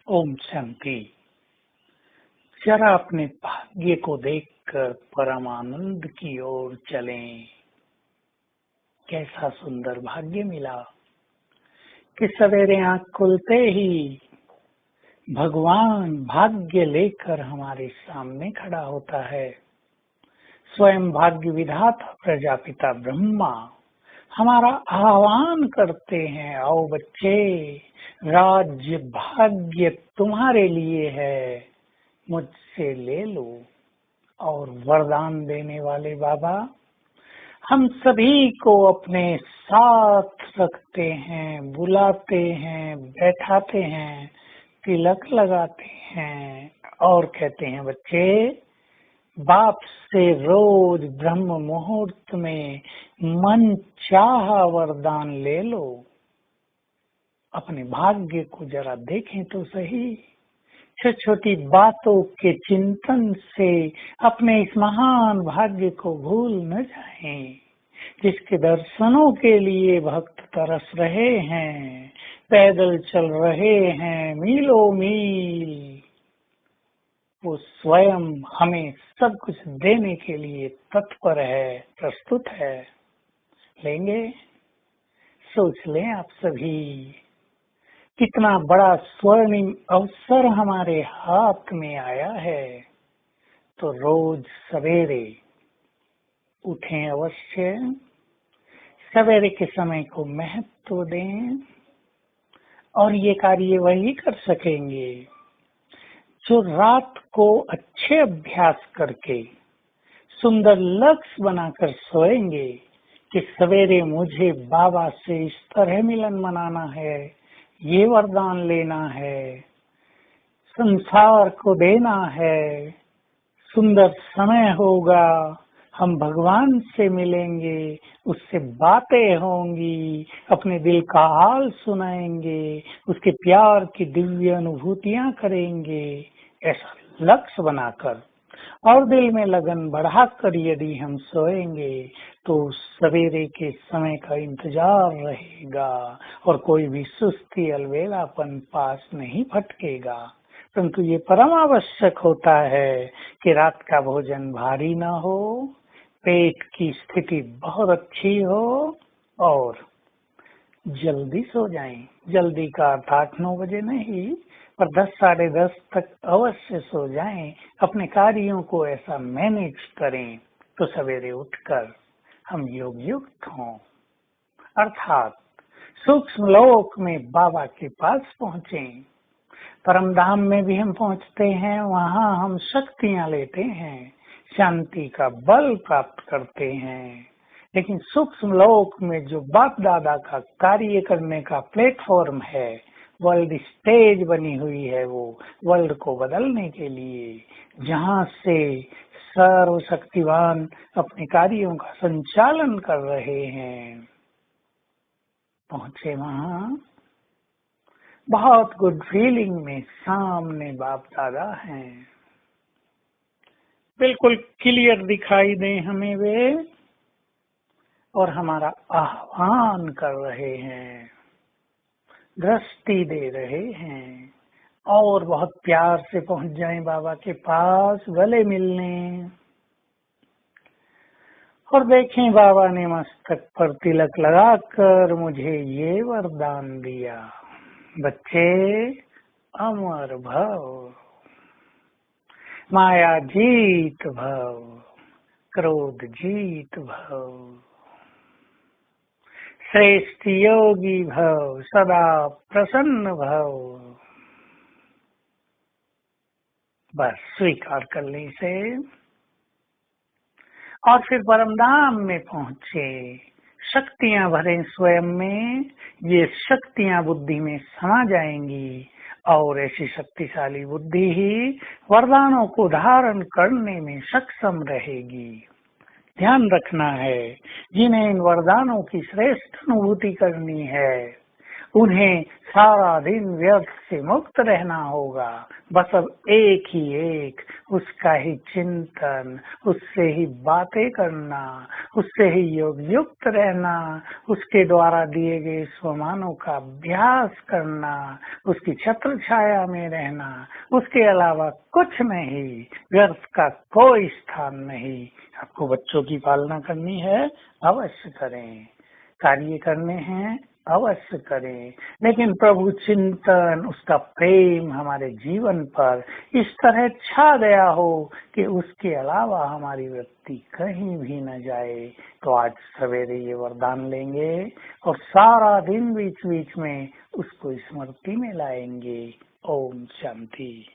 ओम शांति। जरा अपने भाग्य को देखकर परम आनंद की ओर चलें। कैसा सुंदर भाग्य मिला कि सवेरे आंख खुलते ही भगवान भाग्य लेकर हमारे सामने खड़ा होता है। स्वयं भाग्य विधाता प्रजापिता ब्रह्मा हमारा आह्वान करते हैं, आओ बच्चे, राज्य भाग्य तुम्हारे लिए है, मुझसे ले लो। और वरदान देने वाले बाबा हम सभी को अपने साथ रखते हैं, बुलाते हैं, बैठाते हैं, तिलक लगाते हैं और कहते हैं, बच्चे बाप से रोज ब्रह्म मुहूर्त में मन चाहा वरदान ले लो। अपने भाग्य को जरा देखें तो सही। छोटी छोटी बातों के चिंतन से अपने इस महान भाग्य को भूल न जाएं, जिसके दर्शनों के लिए भक्त तरस रहे हैं, पैदल चल रहे हैं मीलों मील। वो स्वयं हमें सब कुछ देने के लिए तत्पर है, प्रस्तुत है। लेंगे? सोच लें आप सभी, कितना बड़ा स्वर्णिम अवसर हमारे हाथ में आया है। तो रोज सवेरे उठें अवश्य, सवेरे के समय को महत्व दें और ये कार्य वही कर सकेंगे जो रात को अच्छे अभ्यास करके सुंदर लक्ष्य बनाकर सोएंगे कि सवेरे मुझे बाबा से इस तरह मिलन मनाना है, ये वरदान लेना है, संसार को देना है, सुंदर समय होगा, हम भगवान से मिलेंगे, उससे बातें होंगी, अपने दिल का हाल सुनाएंगे, उसके प्यार की दिव्य अनुभूतियां करेंगे। ऐसा लक्ष्य बनाकर और दिल में लगन बढ़ाकर यदि हम सोएंगे तो सवेरे के समय का इंतजार रहेगा और कोई भी सुस्ती अलबेलापन पास नहीं फटकेगा। परंतु ये परम आवश्यक होता है कि रात का भोजन भारी ना हो, पेट की स्थिति बहुत अच्छी हो और जल्दी सो जाएं। जल्दी का अर्थ 8-9 बजे नहीं, पर 10 साढ़े 10 तक अवश्य सो जाएं। अपने कार्यों को ऐसा मैनेज करें तो सवेरे उठकर हम योग युक्त हों, अर्थात सूक्ष्म लोक में बाबा के पास पहुँचें। परम धाम में भी हम पहुँचते हैं, वहाँ हम शक्तियाँ लेते हैं, शांति का बल प्राप्त करते हैं। लेकिन सूक्ष्म लोक में जो बाप दादा का कार्य करने का प्लेटफॉर्म है, वर्ल्ड स्टेज बनी हुई है, वो वर्ल्ड को बदलने के लिए, जहाँ से सर्वशक्तिवान अपने कार्यों का संचालन कर रहे हैं, पहुँचे वहाँ बहुत गुड फीलिंग में सामने बाप दादा हैं, बिल्कुल क्लियर दिखाई दें हमें वे और हमारा आह्वान कर रहे हैं, दृष्टि दे रहे हैं और बहुत प्यार से पहुंच जाएं बाबा के पास गले मिलने और देखें बाबा ने मस्तक पर तिलक लगाकर मुझे ये वरदान दिया, बच्चे अमर भव, माया जीत भव, क्रोध जीत भव, श्रेष्ठ योगी भव, सदा प्रसन्न भव। बस स्वीकार कर ली इसे और फिर परमधाम में पहुंचे। शक्तियां भरें स्वयं में, ये शक्तियां बुद्धि में समा जाएंगी और ऐसी शक्तिशाली बुद्धि ही वरदानों को धारण करने में सक्षम रहेगी। ध्यान रखना है, जिन्हें इन वरदानों की श्रेष्ठ अनुभूति करनी है उन्हें सारा दिन व्यर्थ से मुक्त रहना होगा। बस अब एक ही एक, उसका ही चिंतन, उससे ही बातें करना, उससे ही योग युक्त रहना, उसके द्वारा दिए गए स्वमानों का अभ्यास करना, उसकी छत्र छाया में रहना, उसके अलावा कुछ नहीं, व्यर्थ का कोई स्थान नहीं। आपको बच्चों की पालना करनी है, अवश्य करें, कार्य करने हैं, अवश्य करें, लेकिन प्रभु चिंतन, उसका प्रेम हमारे जीवन पर इस तरह छा गया हो कि उसके अलावा हमारी वृत्ति कहीं भी न जाए। तो आज सवेरे ये वरदान लेंगे और सारा दिन बीच बीच में उसको स्मृति में लाएंगे। ओम शांति।